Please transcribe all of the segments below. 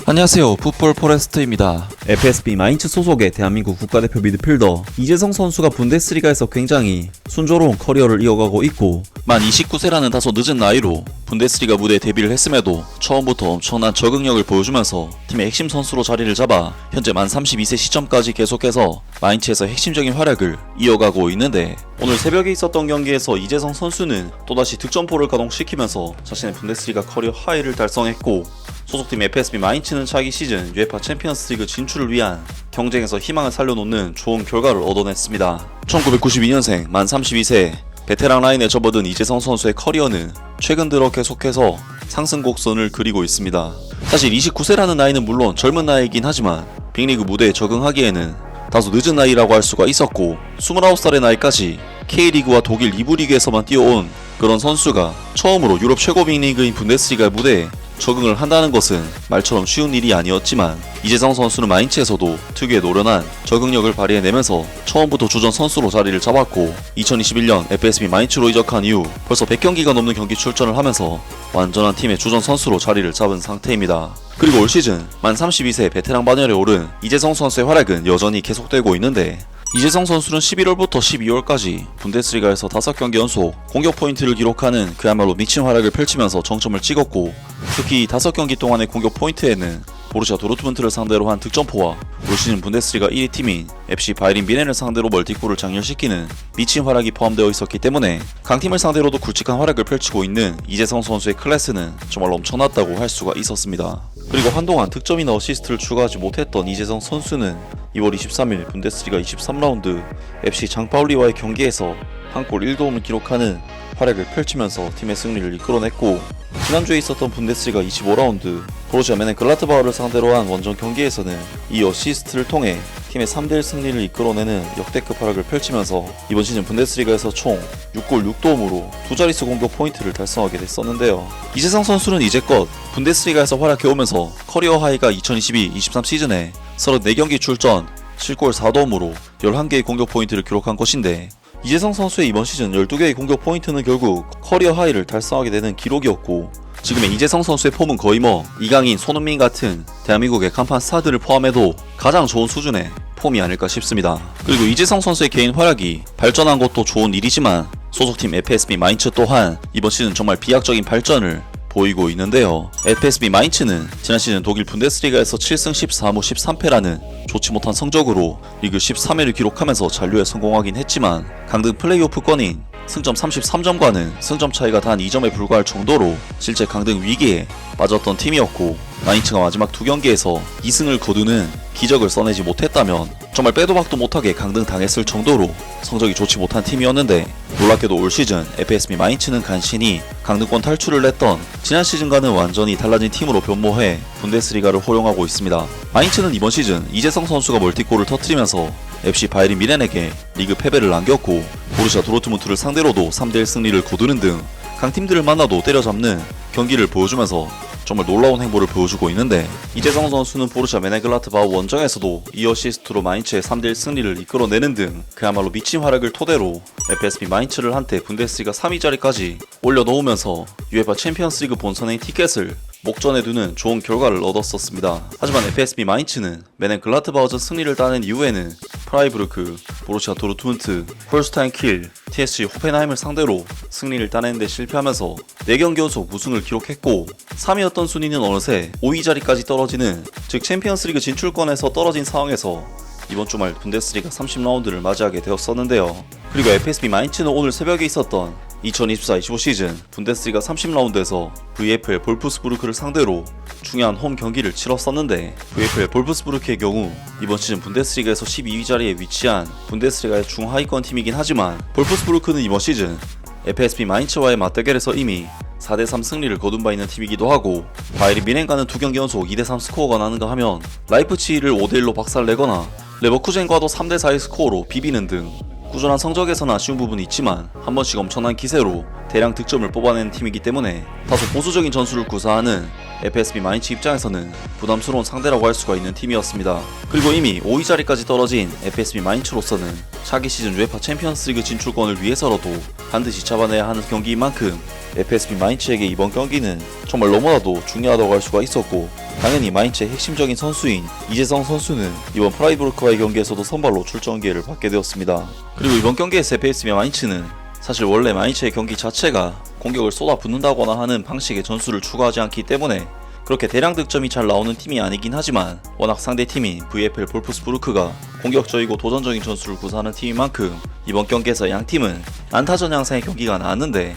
안녕하세요, 풋볼 포레스트입니다. FSB 마인츠 소속의 대한민국 국가대표 미드필더 이재성 선수가 분데스리가에서 굉장히 순조로운 커리어를 이어가고 있고, 만 29세라는 다소 늦은 나이로 분데스리가 무대에 데뷔를 했음에도 처음부터 엄청난 적응력을 보여주면서 팀의 핵심 선수로 자리를 잡아 현재 만 32세 시점까지 계속해서 마인츠에서 핵심적인 활약을 이어가고 있는데, 오늘 새벽에 있었던 경기에서 이재성 선수는 또다시 득점포를 가동시키면서 자신의 분데스리가 커리어 하이를 달성했고, 소속팀 FSB 마인츠는 차기 시즌 UEFA 챔피언스리그 진출을 위한 경쟁에서 희망을 살려놓는 좋은 결과를 얻어냈습니다. 1992년생 만 32세 베테랑 라인에 접어든 이재성 선수의 커리어는 최근 들어 계속해서 상승 곡선을 그리고 있습니다. 사실 29세라는 나이는 물론 젊은 나이이긴 하지만 빅리그 무대에 적응하기에는 다소 늦은 나이라고 할 수가 있었고, 29살의 나이까지 K리그와 독일 2부 리그에서만 뛰어온 그런 선수가 처음으로 유럽 최고 빅리그인 분데스리가 무대에 적응을 한다는 것은 말처럼 쉬운 일이 아니었지만, 이재성 선수는 마인츠에서도 특유의 노련한 적응력을 발휘해내면서 처음부터 주전 선수로 자리를 잡았고, 2021년 FSB 마인츠로 이적한 이후 벌써 100경기가 넘는 경기 출전을 하면서 완전한 팀의 주전 선수로 자리를 잡은 상태입니다. 그리고 올 시즌 만 32세 베테랑 반열에 오른 이재성 선수의 활약은 여전히 계속되고 있는데, 이재성 선수는 11월부터 12월까지 분데스리가에서 5경기 연속 공격 포인트를 기록하는 그야말로 미친 활약을 펼치면서 정점을 찍었고, 특히 5경기 동안의 공격 포인트에는 보루시아 도르트문트를 상대로 한 득점포와 올 시즌 분데스리가 1위 팀인 FC 바이린 미넨을 상대로 멀티골을 장렬시키는 미친 활약이 포함되어 있었기 때문에 강팀을 상대로도 굵직한 활약을 펼치고 있는 이재성 선수의 클래스는 정말 엄청났다고 할 수가 있었습니다. 그리고 한동안 득점이나 어시스트를 추가하지 못했던 이재성 선수는 2월 23일 분데스리가 23라운드 FC 장파울리와의 경기에서 한 골 1도움을 기록하는 활약을 펼치면서 팀의 승리를 이끌어냈고, 지난주에 있었던 분데스리가 25라운드 보루시아 멘헨글라트바흐를 상대로 한 원정 경기에서는 이 어시스트를 통해 팀의 3대1 승리를 이끌어내는 역대급 활약을 펼치면서 이번 시즌 분데스리가에서 총 6골 6도움으로 두 자릿수 공격 포인트를 달성하게 됐었는데요. 이재성 선수는 이제껏 분데스리가에서 활약해오면서 커리어 하이가 2022-23 시즌에 34경기 출전 7골 4도움으로 11개의 공격 포인트를 기록한 것인데, 이재성 선수의 이번 시즌 12개의 공격 포인트는 결국 커리어 하이를 달성하게 되는 기록이었고, 지금의 이재성 선수의 폼은 거의 이강인, 손흥민 같은 대한민국의 간판 스타들을 포함해도 가장 좋은 수준의 폼이 아닐까 싶습니다. 그리고 이재성 선수의 개인 활약이 발전한 것도 좋은 일이지만, 소속팀 FSB 마인츠 또한 이번 시즌 정말 비약적인 발전을 보이고 있는데요. FSB 마인츠는 지난 시즌 독일 분데스리가에서 7승 14무 13패라는 좋지 못한 성적으로 리그 13회를 기록하면서 잔류에 성공하긴 했지만, 강등 플레이오프권인 승점 33점과는 승점 차이가 단 2점에 불과할 정도로 실제 강등 위기에 빠졌던 팀이었고, 마인츠가 마지막 두 경기에서 2승을 거두는 기적을 써내지 못했다면 정말 빼도 박도 못하게 강등 당했을 정도로 성적이 좋지 못한 팀이었는데, 놀랍게도 올 시즌 FSB 마인츠는 간신히 강등권 탈출을 했던 지난 시즌과는 완전히 달라진 팀으로 변모해 분데스리가를 호용하고 있습니다. 마인츠는 이번 시즌 이재성 선수가 멀티골을 터뜨리면서 FC 바이린 미넨에게 리그 패배를 안겼고, 보루시아 도르트문트를 상대로도 3대1 승리를 거두는 등 강팀들을 만나도 때려잡는 경기를 보여주면서 정말 놀라운 행보를 보여주고 있는데, 이재성 선수는 보루시아 멘헨글라트바흐 원정에서도 이 어시스트로 마인츠의 3대1 승리를 이끌어내는 등 그야말로 미친 활약을 토대로 FSB 마인츠를 한때 분데스리가 3위 자리까지 올려놓으면서 UEFA 챔피언스리그 본선의 티켓을 목전에 두는 좋은 결과를 얻었었습니다. 하지만 FSB 마인츠는 멘헨글라트바흐전 승리를 따낸 이후에는 프라이부르크, 보루시아 도르트문트, 홀슈타인 킬, TSG 호펜하임을 상대로 승리를 따내는데 실패하면서 4경기 연속 무승을 기록했고, 3위였던 순위는 어느새 5위 자리까지 떨어지는, 즉 챔피언스리그 진출권에서 떨어진 상황에서 이번 주말 분데스리가 30라운드를 맞이하게 되었었는데요. 그리고 FSB 마인츠는 오늘 새벽에 있었던 2024-25 시즌 분데스리가 30라운드에서 VfL 볼프스부르크를 상대로 중요한 홈 경기를 치렀었는데, VfL 볼프스부르크의 경우 이번 시즌 분데스리가에서 12위 자리에 위치한 분데스리가의 중하위권 팀이긴 하지만, 볼프스부르크는 이번 시즌 FSB 마인츠와의 맞대결에서 이미 4대3 승리를 거둔 바 있는 팀이기도 하고, 바이린 미넨과는 2경기 연속 2대3 스코어가 나는가 하면 라이프치히를 5대1로 박살내거나 레버쿠젠과도 3대4의 스코어로 비비는 등 꾸준한 성적에서는 아쉬운 부분이 있지만 한 번씩 엄청난 기세로 대량 득점을 뽑아내는 팀이기 때문에 다소 보수적인 전술을 구사하는 FSB 마인츠 입장에서는 부담스러운 상대라고 할 수가 있는 팀이었습니다. 그리고 이미 5위 자리까지 떨어진 FSB 마인츠로서는 차기 시즌 UEFA 챔피언스리그 진출권을 위해서라도 반드시 잡아내야 하는 경기인 만큼 FSB 마인츠에게 이번 경기는 정말 너무나도 중요하다고 할 수가 있었고, 당연히 마인츠의 핵심적인 선수인 이재성 선수는 이번 프라이부르크와의 경기에서도 선발로 출전 기회를 받게 되었습니다. 그리고 이번 경기에서 FSB 마인츠는 사실 원래 마인츠의 경기 자체가 공격을 쏟아붓는다거나 하는 방식의 전술을 추구하지 않기 때문에 그렇게 대량 득점이 잘 나오는 팀이 아니긴 하지만, 워낙 상대팀인 VfL 볼프스부르크가 공격적이고 도전적인 전술을 구사하는 팀인 만큼 이번 경기에서 양팀은 안타전 양상의 경기가 나왔는데,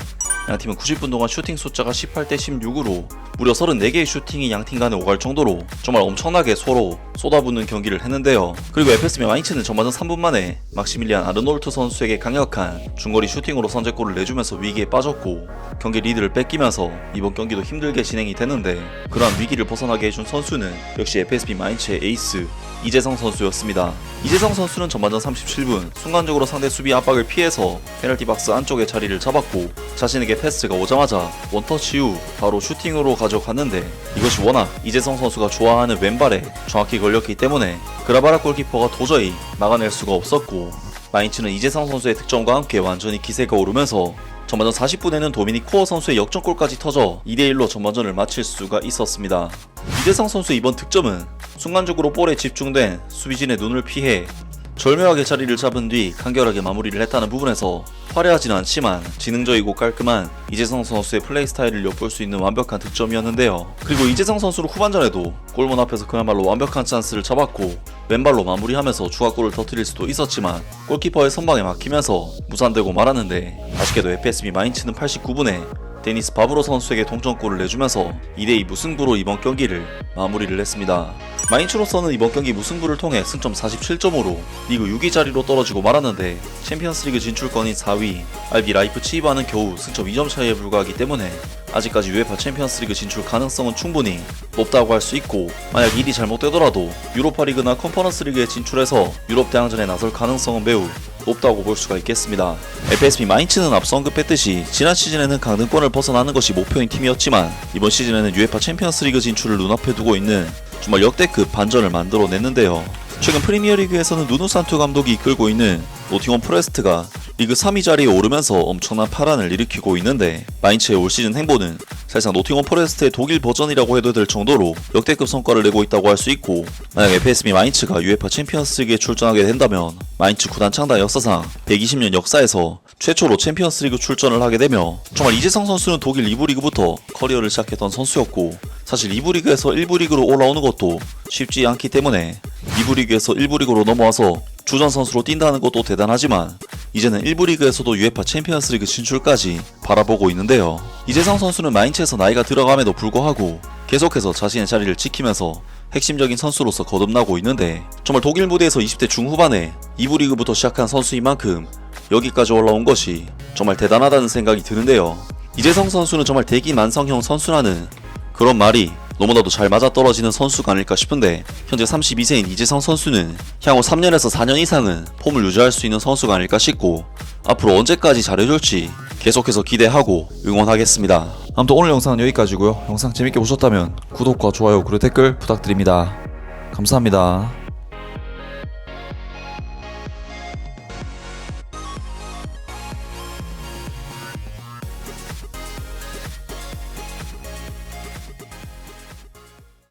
양팀은 90분 동안 슈팅 숫자가 18대 16으로 무려 34개의 슈팅이 양팀 간에 오갈 정도로 정말 엄청나게 서로 쏟아붓는 경기를 했는데요. 그리고 FSB 마인츠는 전반전 3분 만에 막시밀리안 아르놀트 선수에게 강력한 중거리 슈팅으로 선제골을 내주면서 위기에 빠졌고, 경기 리드를 뺏기면서 이번 경기도 힘들게 진행이 되는데, 그러한 위기를 벗어나게 해준 선수는 역시 FSB 마인츠의 에이스 이재성 선수였습니다. 이재성 선수는 전반전 37분 순간적으로 상대 수비 압박을 피해서 페널티 박스 안쪽에 자리를 잡았고, 자신에게 패스가 오자마자 원터치 후 바로 슈팅으로 가져갔는데, 이것이 워낙 이재성 선수가 좋아하는 왼발에 정확히 걸렸기 때문에 그라바라 골키퍼가 도저히 막아낼 수가 없었고, 마인츠는 이재성 선수의 득점과 함께 완전히 기세가 오르면서 전반전 40분에는 도미닉 코어 선수의 역전골까지 터져 2대1로 전반전을 마칠 수가 있었습니다. 이재성 선수의 이번 득점은 순간적으로 볼에 집중된 수비진의 눈을 피해 절묘하게 자리를 잡은 뒤 간결하게 마무리를 했다는 부분에서 화려하지는 않지만 지능적이고 깔끔한 이재성 선수의 플레이 스타일을 엿볼 수 있는 완벽한 득점이었는데요. 그리고 이재성 선수는 후반전에도 골문 앞에서 그야말로 완벽한 찬스를 잡았고, 왼발로 마무리하면서 추가골을 터뜨릴 수도 있었지만 골키퍼의 선방에 막히면서 무산되고 말았는데, 아쉽게도 FSB 마인츠는 89분에 데니스 바브로 선수에게 동점골을 내주면서 2대2 무승부로 이번 경기를 마무리를 했습니다. 마인츠로서는 이번 경기 무승부를 통해 승점 47점으로 리그 6위 자리로 떨어지고 말았는데, 챔피언스리그 진출권인 4위 RB 라이프치히와는 겨우 승점 2점 차이에 불과하기 때문에 아직까지 UEFA 챔피언스리그 진출 가능성은 충분히 높다고 할 수 있고, 만약 일이 잘못되더라도 유로파리그나 컨퍼런스리그에 진출해서 유럽 대항전에 나설 가능성은 매우 높다고 볼 수가 있겠습니다. FSB 마인츠는 앞서 언급했듯이 지난 시즌에는 강등권을 벗어나는 것이 목표인 팀이었지만, 이번 시즌에는 UEFA 챔피언스리그 진출을 눈앞에 두고 있는 정말 역대급 반전을 만들어냈는데요. 최근 프리미어리그에서는 누누 산투 감독이 이끌고 있는 노팅엄 포레스트가 리그 3위 자리에 오르면서 엄청난 파란을 일으키고 있는데, 마인츠의 올 시즌 행보는 사실상 노팅엄 포레스트의 독일 버전이라고 해도 될 정도로 역대급 성과를 내고 있다고 할 수 있고, 만약 FSB 마인츠가 UEFA 챔피언스리그에 출전하게 된다면 마인츠 구단 창단 역사상 120년 역사에서 최초로 챔피언스리그 출전을 하게 되며, 정말 이재성 선수는 독일 2부 리그부터 커리어를 시작했던 선수였고, 사실 2부 리그에서 1부 리그로 올라오는 것도 쉽지 않기 때문에 2부 리그에서 1부 리그로 넘어와서 주전 선수로 뛴다는 것도 대단하지만, 이제는 1부 리그에서도 UEFA 챔피언스리그 진출까지 바라보고 있는데요. 이재성 선수는 마인츠에서 나이가 들어감에도 불구하고 계속해서 자신의 자리를 지키면서 핵심적인 선수로서 거듭나고 있는데, 정말 독일 무대에서 20대 중후반에 2부 리그부터 시작한 선수인 만큼 여기까지 올라온 것이 정말 대단하다는 생각이 드는데요. 이재성 선수는 정말 대기만성형 선수라는 그런 말이 너무나도 잘 맞아떨어지는 선수가 아닐까 싶은데, 현재 32세인 이재성 선수는 향후 3년에서 4년 이상은 폼을 유지할 수 있는 선수가 아닐까 싶고, 앞으로 언제까지 잘해줄지 계속해서 기대하고 응원하겠습니다. 아무튼 오늘 영상은 여기까지고요. 영상 재밌게 보셨다면 구독과 좋아요 그리고 댓글 부탁드립니다. 감사합니다.